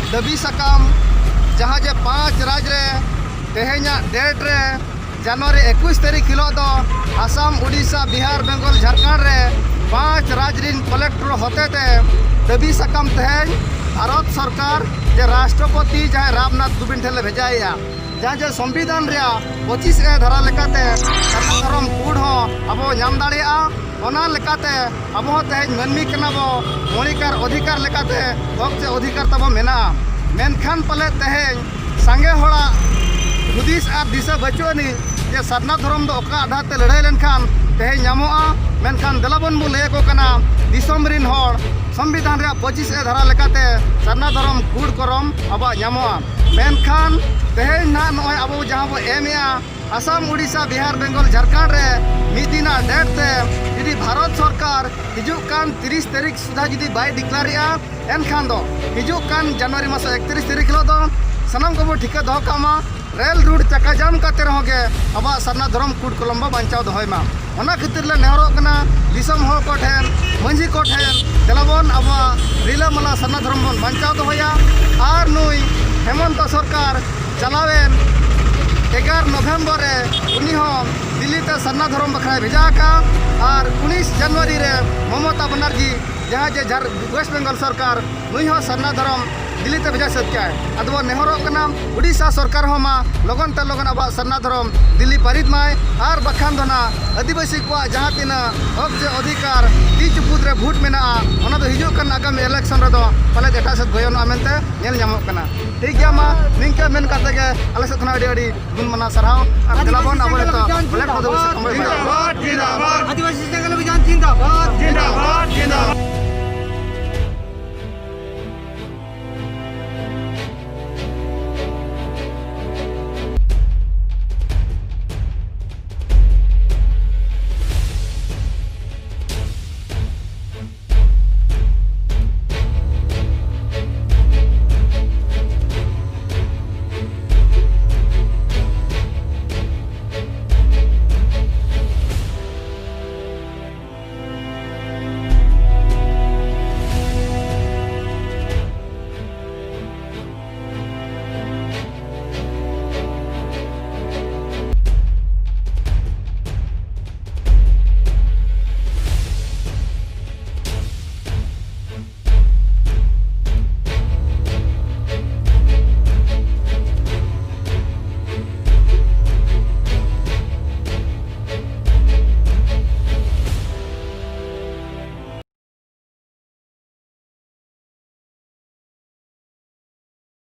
दबी साकाम जहाँ जे 5 राज रे तेहेना डेट रे जनवरी 21 तारीख हिलो दो आसाम उड़ीसा बिहार बेंगल झारखंड रे 5 राज रिन कलेक्टर होते ते दबी साकाम तेहेन भारत सरकार जे राष्ट्रपति जहाँ रामनाथ कोविंद ठेले भेजाया जहाँ जे संविधान रे 25 धारा लेकाते धर्म कूड़ हो अब नाम दाड़िया ओना लेकाते अब तेज मनमी कनाबो मौलिकार अधिकार लेकाते हक से अधिकार तब मेना मेनखान पले तेज सांगे होड़ा हुदिस और दिशा बचुआनी जे सारना धर्म दो ओका आधार ते लड़ाई लेनखान तेज नामोआ मेनखान दलाबन बो लय को कना दिसम रिन होड़ संविधान रे 25 धारा लेकाते सारना धर्म कूड़ करम अब नामोआ मेनखान तेज ना नय अब जहाँ बो एमया आसाम उड़ीसा बिहार बेंगल झारखंड रे मिदिना डेट ते यदि भारत सरकार हिजुकान 30 तारीख सुधा यदि बाय डिक्लेरिया एनखान दो हिजुकान जनवरी मास 31 तारीख हिलो दो सनम को ठिका दो कामा रेल रूट चक्का जाम करते रहोगे अब सारना धर्म कूड़ कलम बांचाव दोहमा ओना खातिर ले नेहरो कना दिसम हो को ठेन मंझी को ठेन देलाबन अब रिलामाला सारना धर्म बन बांचाव दोहया आर नुई हेमंत सरकार चलावेन 11 नवम्बर उनी दिल्ली ते सारना धर्म बखरा भेजा का और 19 जनवरी रे ममता बनर्जी जहाँ जे वेस्ट बेंगल सरकार नुई सारना धर्म दिल्ली ते भेजा सकता है अदब नेहरो कना उड़ीसा सरकार होमा लगन ते लगन अब सारना धर्म दिल्ली पारित माय और बखान दोना आदिवासी को जहाँ तीना हक से अधिकार ती चुपुद रे भोट मेना ओना दो हिजुकान आगामी इलेक्शन रे दो पले एटा से भयन मेनते नेल ᱧᱟᱢᱚᱜ कना ठीक गया मा निंका मेन काते के आले से थना अडी गुण मना सरहाव और दिलाबन अब तो प्लेट को दो से कम जिंदाबाद जिंदाबाद आदिवासी जंगल अभियान जिंदाबाद जिंदाबाद जिंदाबाद